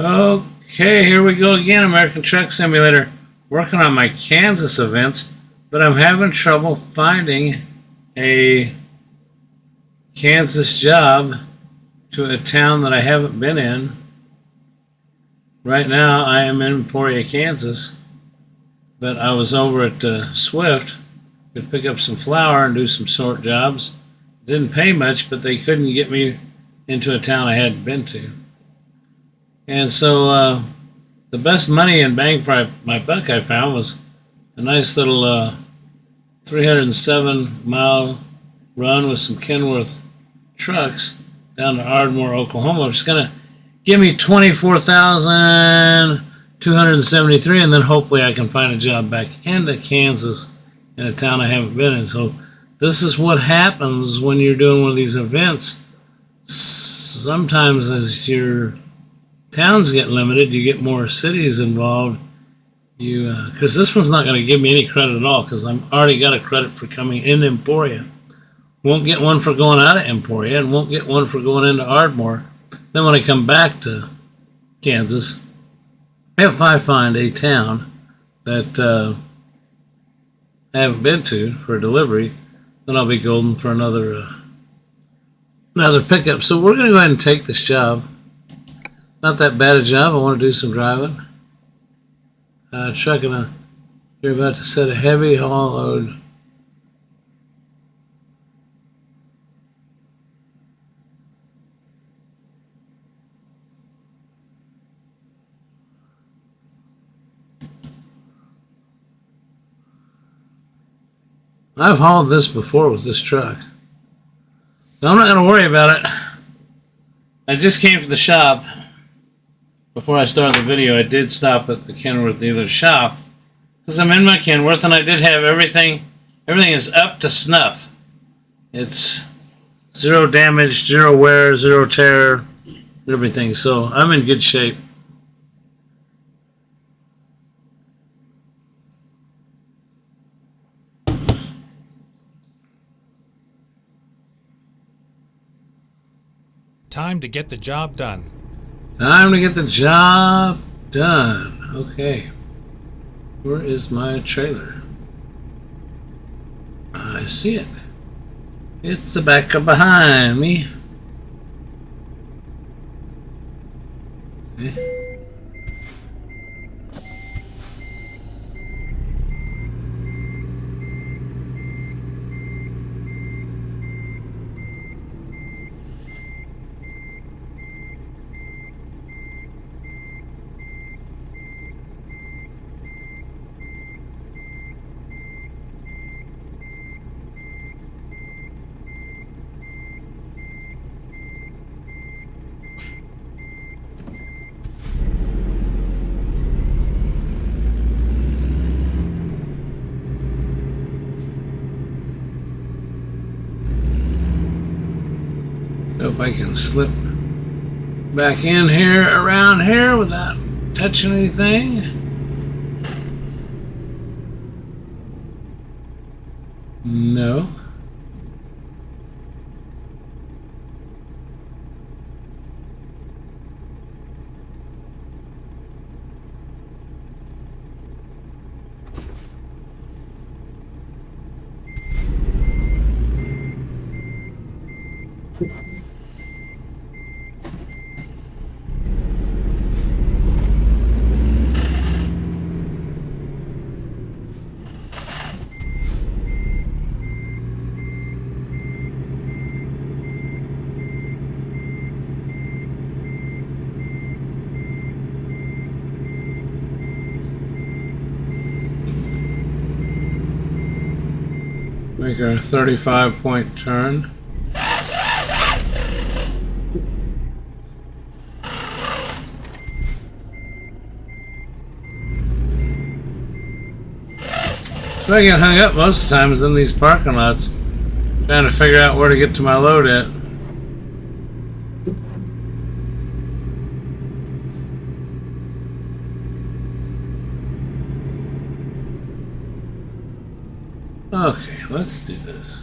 Okay, here we go again, American Truck Simulator. Working on my Kansas events, but I'm having trouble finding a Kansas job to a town that I haven't been in. Right now, I am in Emporia, Kansas, but I was over at Swift to pick up some flour and do some sort jobs. Didn't pay much, but they couldn't get me into a town I hadn't been to. And so the best money and bang for my buck I found was a nice little 307-mile run with some Kenworth trucks down to Ardmore, Oklahoma, which is going to give me $24,273, and then hopefully I can find a job back into Kansas in a town I haven't been in. So this is what happens when you're doing one of these events. Sometimes as your towns get limited, you get more cities involved. Because this one's not going to give me any credit at all, because I'm already got a credit for coming in Emporia. Won't get one for going out of Emporia, and won't get one for going into Ardmore. Then when I come back to Kansas, if I find a town that I haven't been to for a delivery, then I'll be golden for another pickup. So we're going to go ahead and take this job. Not that bad a job. I want to do some driving. Trucking you're about to set a heavy haul load. I've hauled this before with this truck, so I'm not going to worry about it. I just came from the shop. Before I started the video, I did stop at the Kenworth dealer shop because I'm in my Kenworth and I did have everything. Everything is up to snuff. It's zero damage, zero wear, zero tear, everything. So I'm in good shape. Time to get the job done. Time to get the job done. Okay. Where is my trailer? I see it. It's the back of behind me. Okay. Hope I can slip back in here, around here, without touching anything. No. Make our 35-point turn. So I get hung up most of the times in these parking lots, trying to figure out where to get to my load at. Okay, let's do this.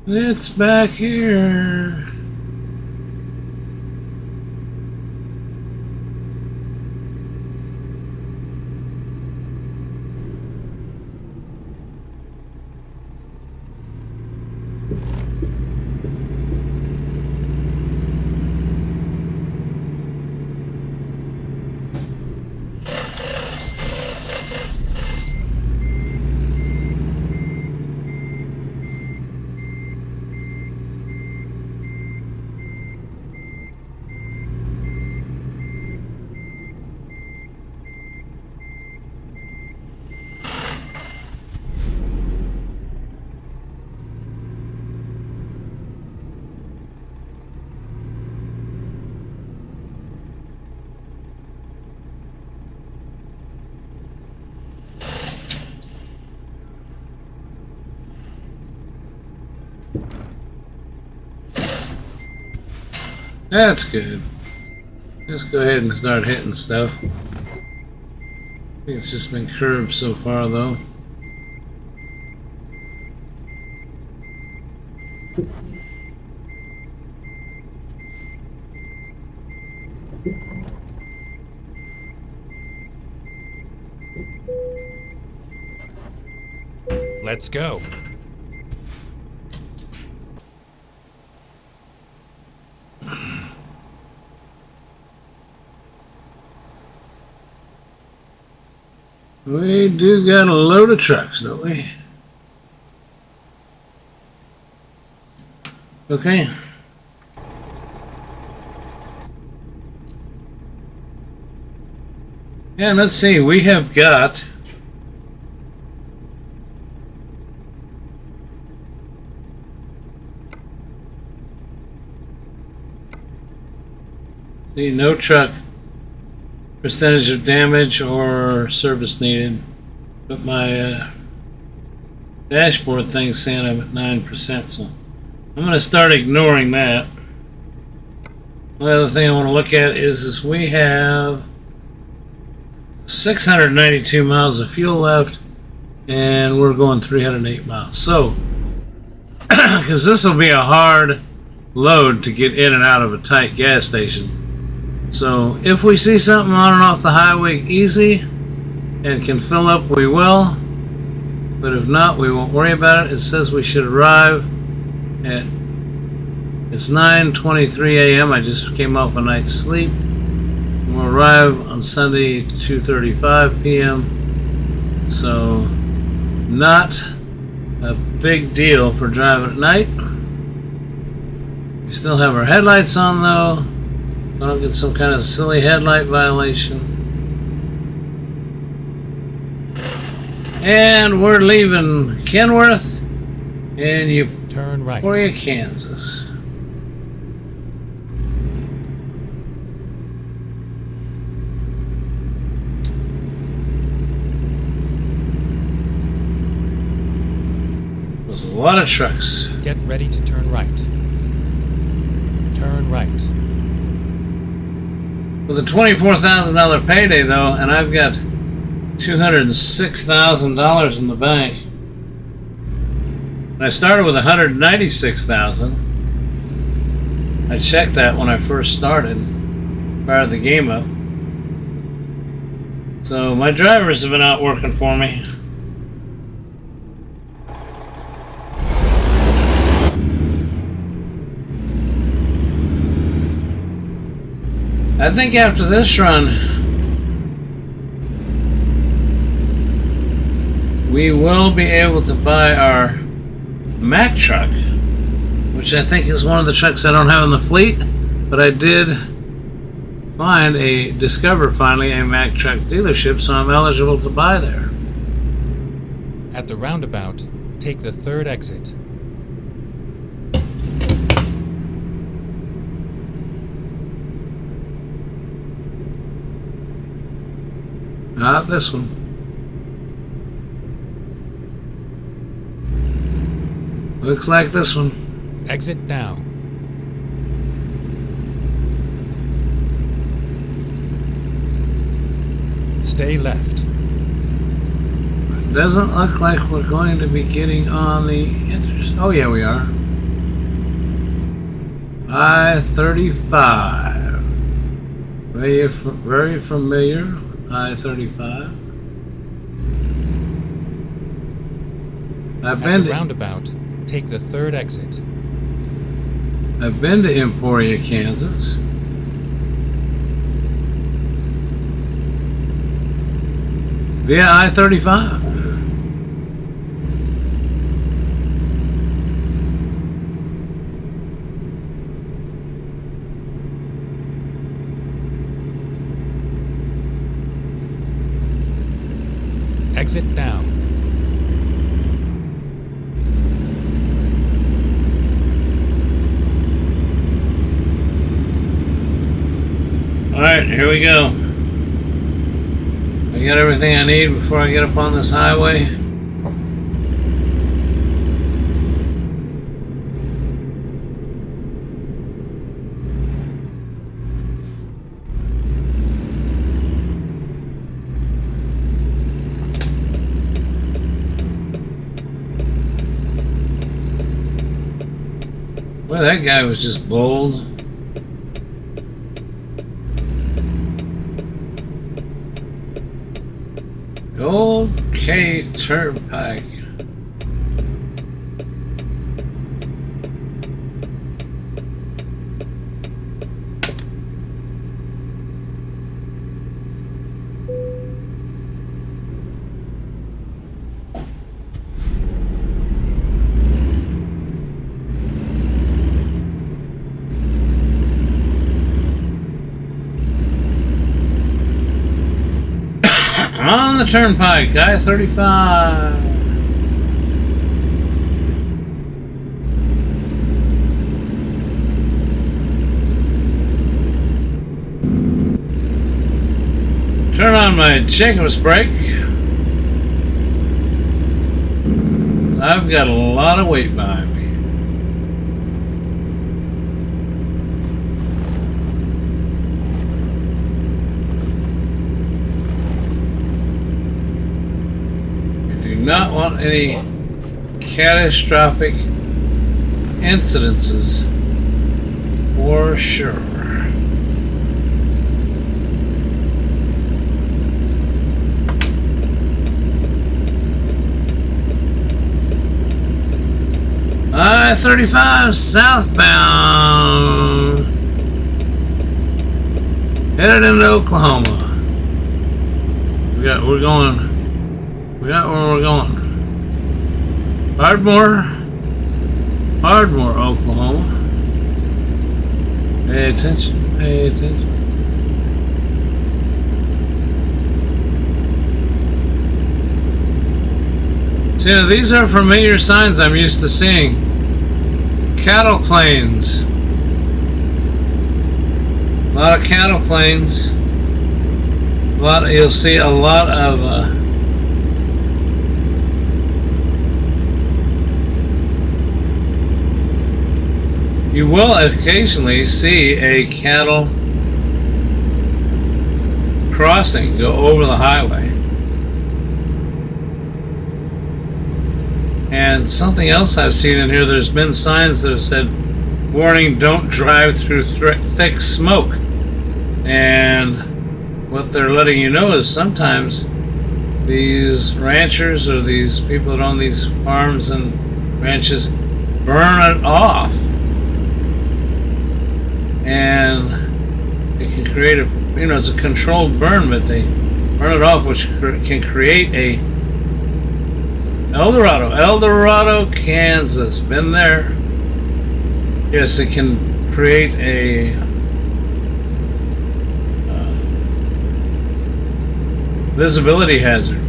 It's back here. That's good. Just go ahead and start hitting stuff. I think it's just been curbed so far, though. Let's go. We do got a load of trucks, don't we? Okay. And let's see, we have got no truck percentage of damage or service needed, but my dashboard thing's saying I'm at 9%, so I'm going to start ignoring that. The other thing I want to look at is we have 692 miles of fuel left, and we're going 308 miles. So, because this will be a hard load to get in and out of a tight gas station. So if we see something on and off the highway easy and can fill up, we will. But if not, we won't worry about it. It says we should arrive at, it's 9:23 a.m. I just came off a night's sleep. We'll arrive on Sunday 2:35 p.m. So not a big deal for driving at night. We still have our headlights on though. I don't get some kind of silly headlight violation. And we're leaving Kenworth in Turn right. Emporia, Kansas. There's a lot of trucks. Get ready to turn right. Turn right. With a $24,000 payday, though, and I've got $206,000 in the bank. And I started with $196,000. I checked that when I first started, fired the game up. So my drivers have been out working for me. I think after this run, we will be able to buy our Mack truck, which I think is one of the trucks I don't have in the fleet, but I did discover finally a Mack truck dealership, so I'm eligible to buy there. At the roundabout, take the third exit. Not this one. Looks like this one. Exit now. Stay left. It doesn't look like we're going to be getting on the oh yeah, we are. I-35. Very familiar with I-35. At the roundabout, take the third exit. I've been to Emporia, Kansas. Via I-35. Exit now. Alright, here we go. I got everything I need before I get up on this highway. Well, that guy was just bold. Okay, Turnpike. On the Turnpike, I-35. Turn on my Jacob's brake. I've got a lot of weight behind me. Not want any catastrophic incidences for sure. I-35 southbound, headed into Oklahoma. We got where we're going. Ardmore, Oklahoma. Pay attention, pay attention. See, now these are familiar signs I'm used to seeing. Cattle planes. A lot of cattle planes. You'll see a lot of you will occasionally see a cattle crossing go over the highway. And something else I've seen in here, there's been signs that have said, warning, don't drive through thick smoke. And what they're letting you know is sometimes these ranchers or these people that own these farms and ranches burn it off. And it can create it's a controlled burn, but they burn it off, which can create a Eldorado, Kansas. Been there. Yes, it can create a visibility hazard.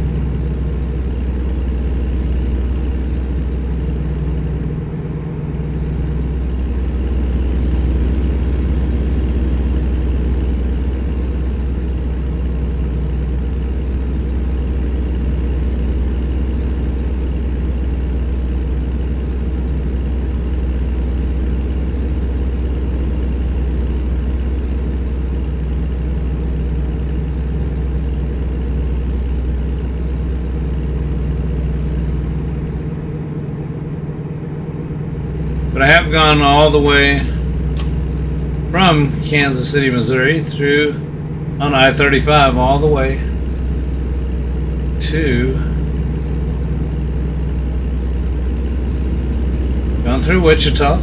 But I have gone all the way from Kansas City, Missouri through on I-35 all the way to going through Wichita.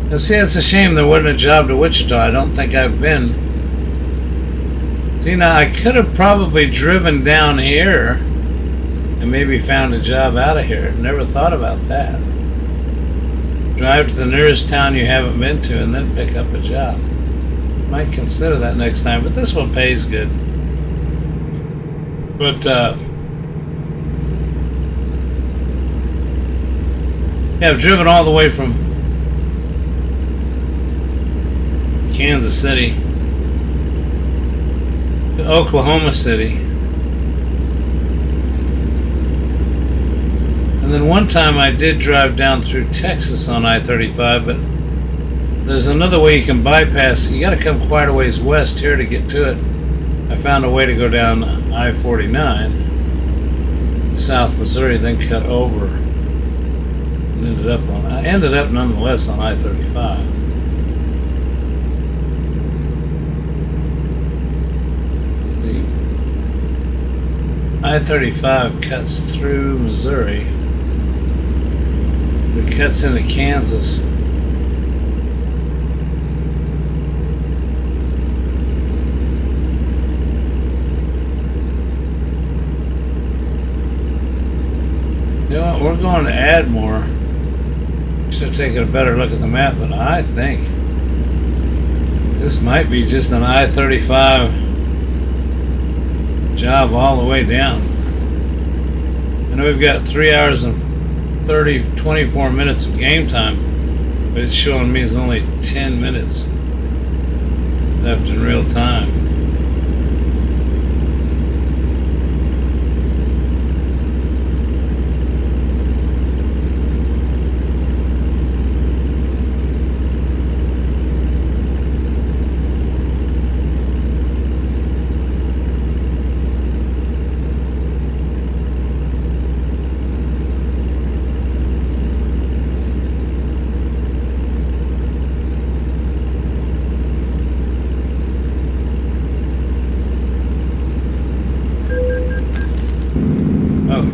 Now see, it's a shame there wasn't a job to Wichita. I don't think I've been. See, now I could have probably driven down here and maybe found a job out of here. Never thought about that. Drive to the nearest town you haven't been to and then pick up a job. Might consider that next time, but this one pays good. But yeah, I've driven all the way from Kansas City to Oklahoma City. And then one time I did drive down through Texas on I-35, but there's another way you can bypass. You got to come quite a ways west here to get to it. I found a way to go down I-49, South Missouri, then cut over. And I ended up nonetheless on I-35. The I-35 cuts through Missouri. It cuts into Kansas. You know what? We're going to Ardmore. Should have taken a better look at the map, but I think this might be just an I-35 job all the way down. I know we've got 3 hours and 24 minutes of game time, but it's showing me it's only 10 minutes left in real time.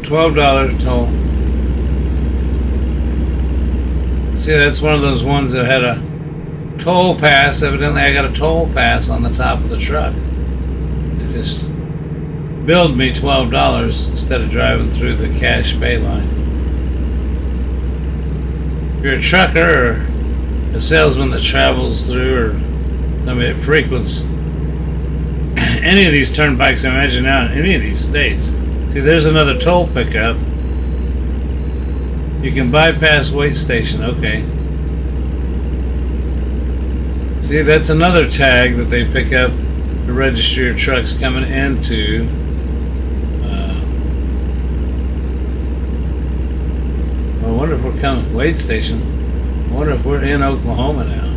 $12 toll. See, that's one of those ones that had a toll pass. Evidently, I got a toll pass on the top of the truck. They just billed me $12 instead of driving through the cash pay line. If you're a trucker or a salesman that travels through or somebody that frequents any of these turnpikes, I imagine now in any of these states. See, there's another toll pickup. You can bypass Wait Station. Okay. See, that's another tag that they pick up to register your trucks coming into I wonder if we're coming Wait Station. I wonder if we're in Oklahoma now.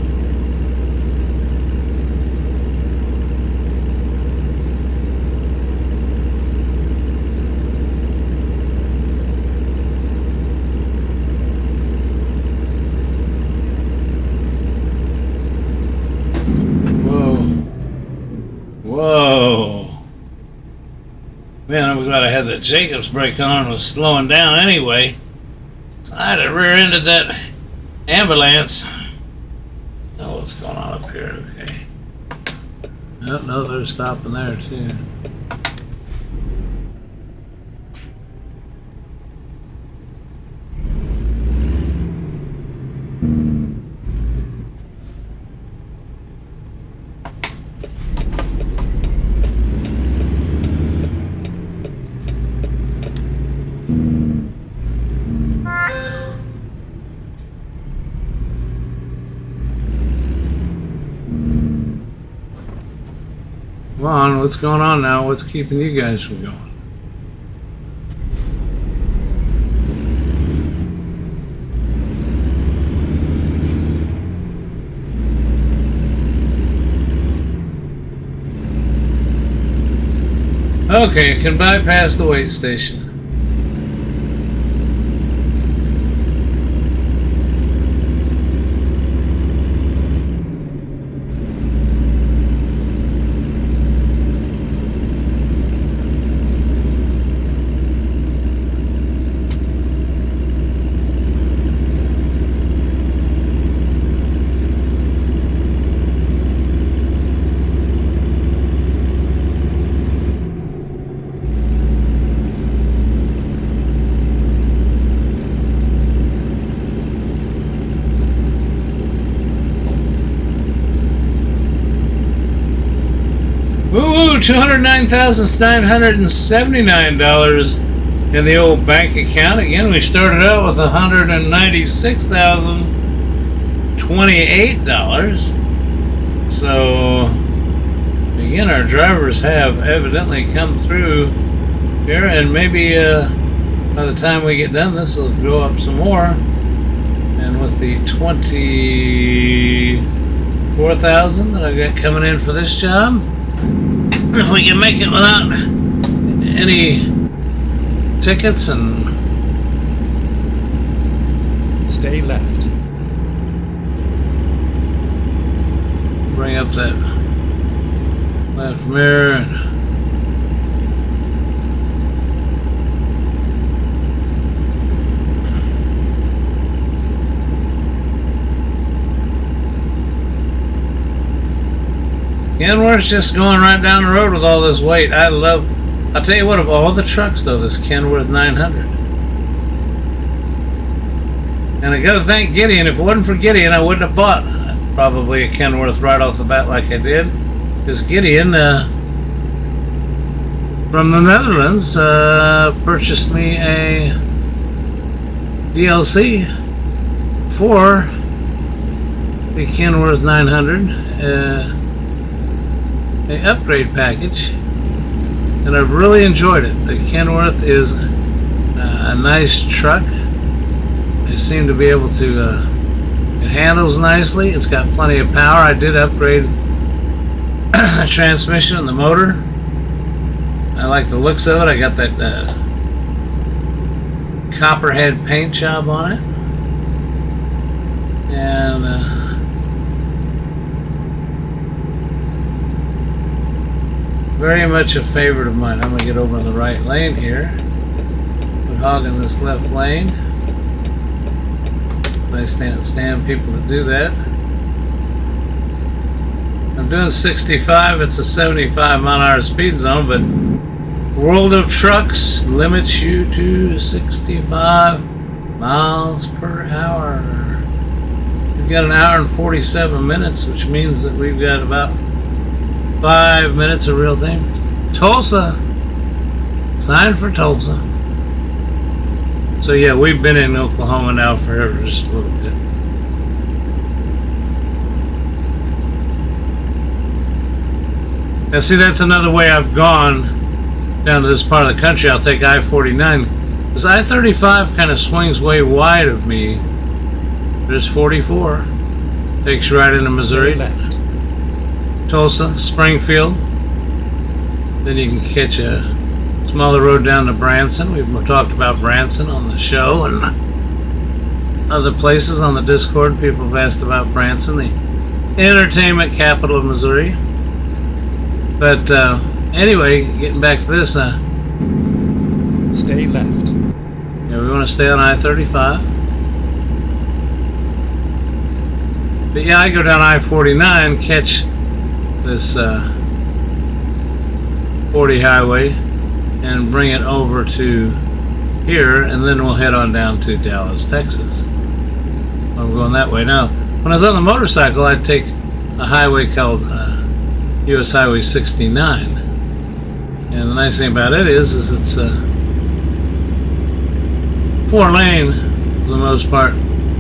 Whoa. Man, I'm glad I had the Jacobs brake on and was slowing down anyway. So I had to rear-ended that ambulance. Oh, what's going on up here? Okay. Oh, no, they're stopping there too. Come on, what's going on now? What's keeping you guys from going? Okay, it can bypass the wait station. Woo! $209,979 in the old bank account. Again, we started out with $196,028. So, again, our drivers have evidently come through here, and maybe by the time we get done, this will go up some more. And with the 24,000 that I got coming in for this job, if we can make it without any tickets and Stay left. bring up that left mirror and Kenworth's just going right down the road with all this weight. I'll tell you what, of all the trucks though, this Kenworth 900. And I gotta thank Gideon. If it wasn't for Gideon, I wouldn't have bought probably a Kenworth right off the bat like I did. Because Gideon, from the Netherlands, purchased me a DLC for the Kenworth 900. An upgrade package, and I've really enjoyed it. The Kenworth is a nice truck. They seem to be able to, it handles nicely. It's got plenty of power. I did upgrade the transmission and the motor. I like the looks of it. I got that copperhead paint job on it, and very much a favorite of mine. I'm going to get over in the right lane here. Quit hogging this left lane. So I stand people that do that. I'm doing 65. It's a 75 mile an hour speed zone, but World of Trucks limits you to 65 miles per hour. We've got an hour and 47 minutes, which means that we've got about 5 minutes of real time. Tulsa. Sign for Tulsa. So yeah, we've been in Oklahoma now for just a little bit. Now see, that's another way I've gone down to this part of the country. I'll take I-49. Because I-35 kind of swings way wide of me. There's 44. Takes you right into Missouri. Tulsa, Springfield. Then you can catch a smaller road down to Branson. We've talked about Branson on the show and other places on the Discord. People have asked about Branson, the entertainment capital of Missouri. But anyway, getting back to this, Stay left. yeah, we want to stay on I-35. But yeah, I go down I-49, catch this 40 highway and bring it over to here, and then we'll head on down to Dallas, Texas. I'm going that way. Now, when I was on the motorcycle, I'd take a highway called US Highway 69. And the nice thing about it is it's 4-lane for the most part,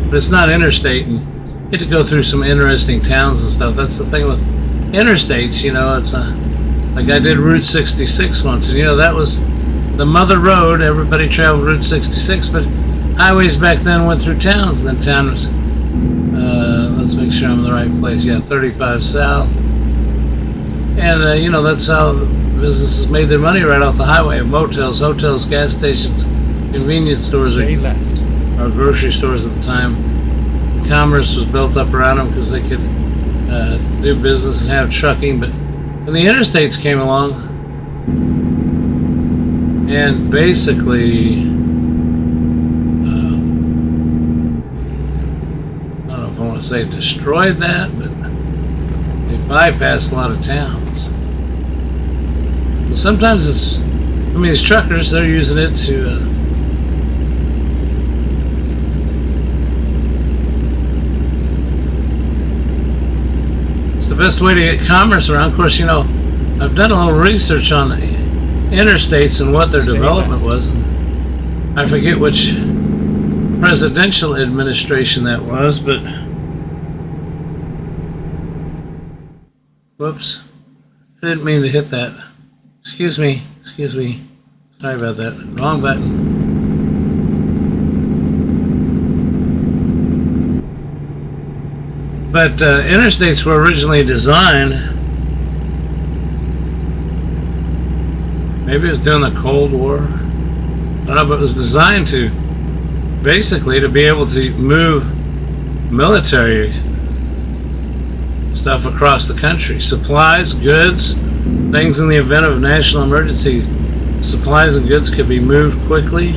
but it's not interstate, and you get to go through some interesting towns and stuff. That's the thing with interstates, you know. It's like I did Route 66 once, and you know, that was the mother road. Everybody traveled Route 66, but highways back then went through towns, and then towns, let's make sure I'm in the right place. Yeah, 35 south. And you know, that's how businesses made their money, right off the highway. Motels, hotels, gas stations, convenience stores, Stay left. or grocery stores at the time. Commerce was built up around them because they could do business and have trucking. But when the interstates came along and basically, I don't know if I want to say destroyed that, but they bypassed a lot of towns. But sometimes it's, I mean, these truckers, they're using it to it's the best way to get commerce around. Of course, you know, I've done a little research on the interstates and what their Stay development left. was. And I forget which presidential administration that was, but whoops, I didn't mean to hit that. Excuse me. Sorry about that. Wrong button. But interstates were originally designed, maybe it was during the Cold War, I don't know, but it was designed to basically to be able to move military stuff across the country. Supplies, goods, things in the event of national emergency. Supplies and goods could be moved quickly.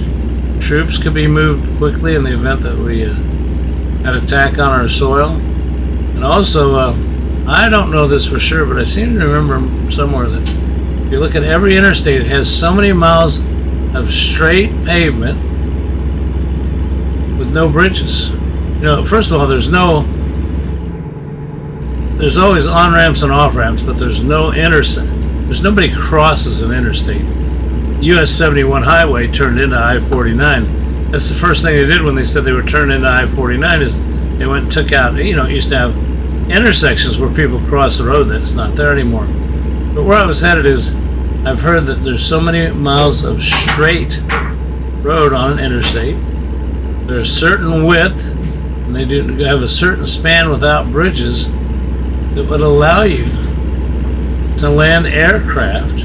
Troops could be moved quickly in the event that we had attack on our soil. And also, I don't know this for sure, but I seem to remember somewhere that if you look at every interstate, it has so many miles of straight pavement with no bridges. You know, first of all, there's always on-ramps and off-ramps, but there's no there's nobody crosses an interstate. US 71 highway turned into I-49. That's the first thing they did when they said they were turned into I-49 is they went and took out, you know, it used to have intersections where people cross the road. That's not there anymore. But where I was headed is I've heard that there's so many miles of straight road on an interstate. There's a certain width, and they do have a certain span without bridges that would allow you to land aircraft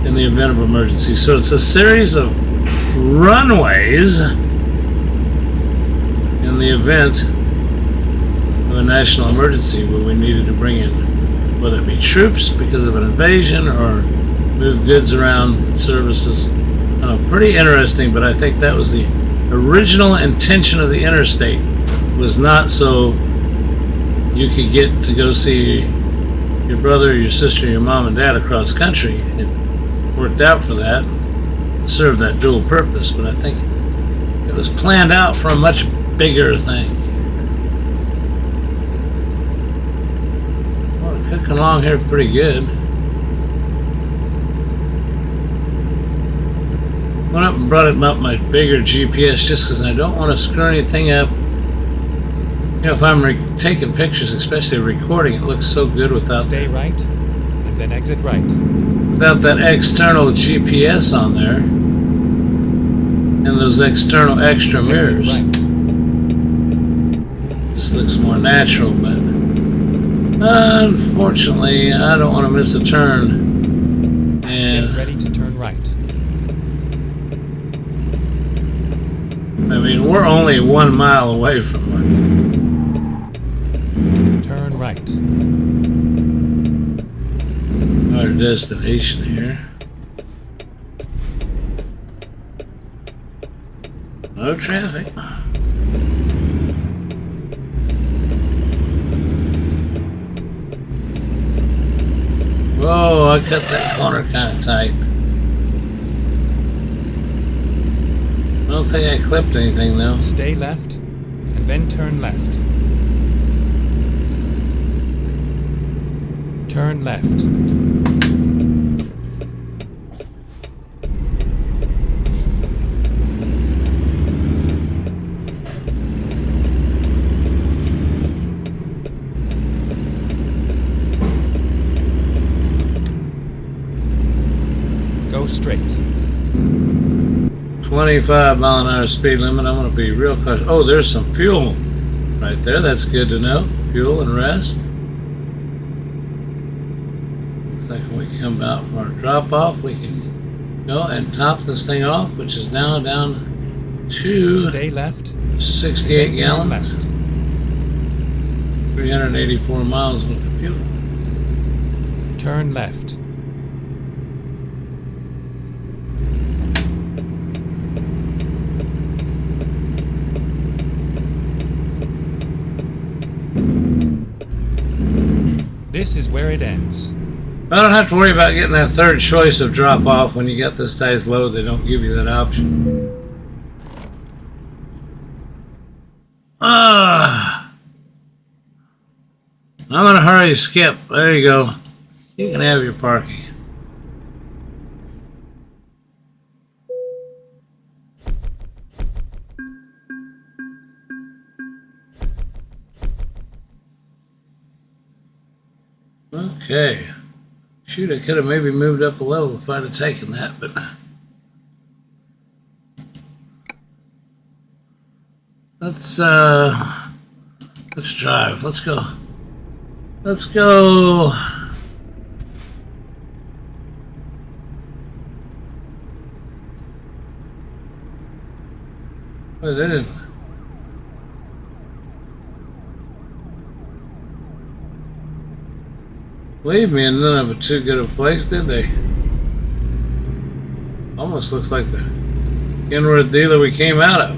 in the event of emergency. So it's a series of runways in the event of a national emergency where we needed to bring in, whether it be troops because of an invasion or move goods around, services. Pretty interesting, but I think that was the original intention of the interstate, was not so you could get to go see your brother, your sister, your mom and dad across country. It worked out for that, served that dual purpose, but I think it was planned out for a much bigger thing. Well, we're cooking along here pretty good. Went up and brought it up my bigger GPS just because I don't want to screw anything up. You know, if I'm taking pictures, especially recording, it looks so good without Stay right, and then exit right. without that external GPS on there and those external extra mirrors. Exit right. This looks more natural, but unfortunately, I don't want to miss a turn. Get And ready to turn right. I mean, we're only 1 mile away from Turn right. our destination here. No traffic. Whoa, I cut that corner kind of tight. I don't think I clipped anything though. Stay left, and then turn left. Turn left. Go straight. 25 mile an hour speed limit. I'm going to be real cautious. Oh, there's some fuel right there. That's good to know. Fuel and rest. Looks like when we come out from our drop off, we can go and top this thing off, which is now down to Stay left. 68 Turn gallons. left. 384 miles worth of fuel. Turn left. This is where it ends. I don't have to worry about getting that third choice of drop off. When you get this size load, they don't give you that option. I'm in a hurry, skip. There you go. You can have your parking. Okay. Shoot, I could have maybe moved up a level if I'd have taken that, but let's drive. Let's go. Let's go. Well, they didn't. Leave me in none of a too good a place, did they? Almost looks like the Kenworth dealer we came out of.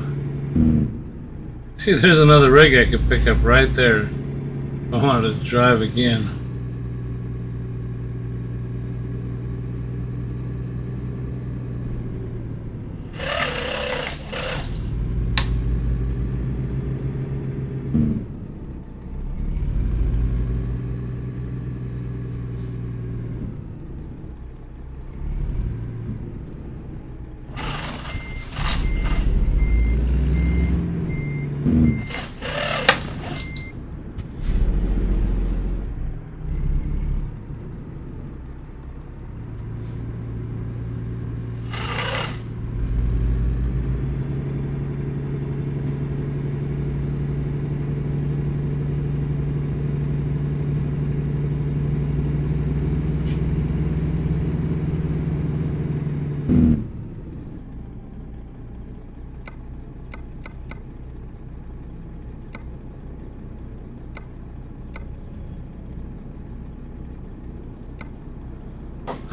See, there's another rig I could pick up right there if I wanted to drive again.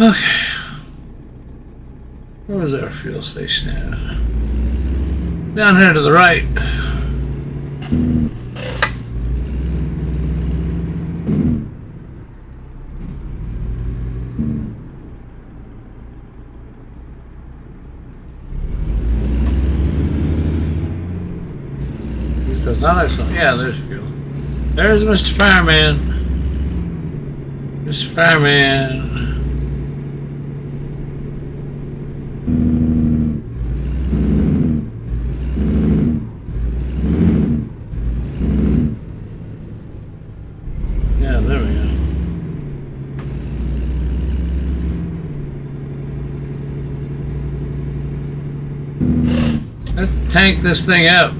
Okay. Where was our fuel station at? Down here to the right. I thought I saw. Yeah, there's fuel. There's Mr. Fireman. Mr. Fireman. Yeah, there we go. Let's tank this thing up.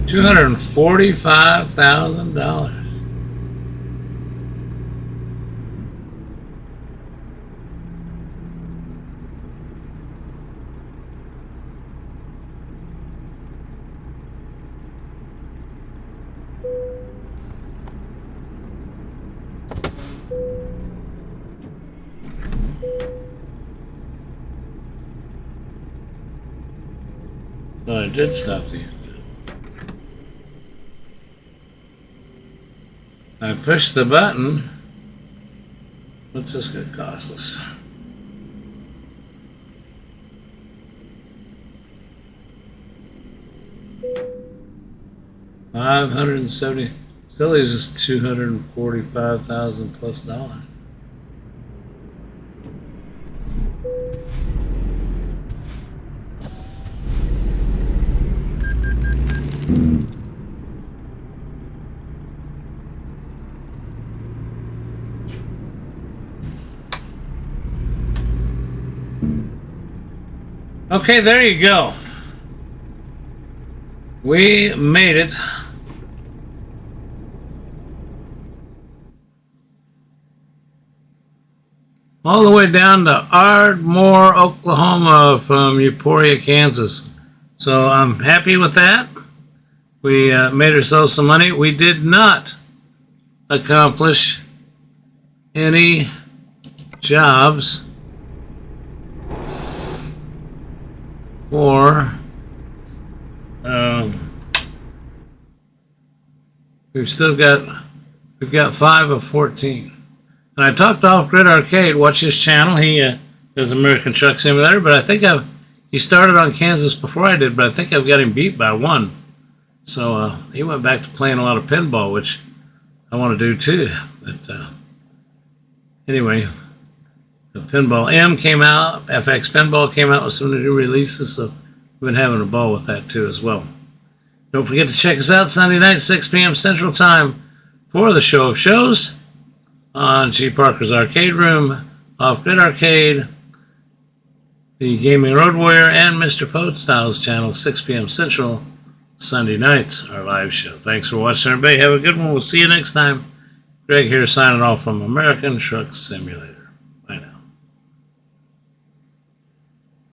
$245,000. So I did stop the engine. I pushed the button. What's this going to cost us? $570. Still leaves us $245,000 plus dollars. Okay, there you go. We made it. All the way down to Ardmore, Oklahoma from Emporia, Kansas. So I'm happy with that. We made ourselves some money. We did not accomplish any jobs for we've got 5 of 14. And I talked to Off Grid Arcade. Watch his channel. He does American Truck Simulator, but I think he started on Kansas before I did, but I think I've got him beat by 1. So he went back to playing a lot of pinball, which I want to do too. But Anyway, the Pinball M came out. FX Pinball came out with some new releases, so we've been having a ball with that too as well. Don't forget to check us out Sunday night, 6 p.m. Central Time for the show of shows on G.Parkers Arcade Room, Off Grid Arcade, the Gaming Road Warrior, and Mr. Podstyle's channel, 6 p.m. Central, Sunday nights, our live show. Thanks for watching, everybody. Have a good one. We'll see you next time. Greg here signing off from American Truck Simulator.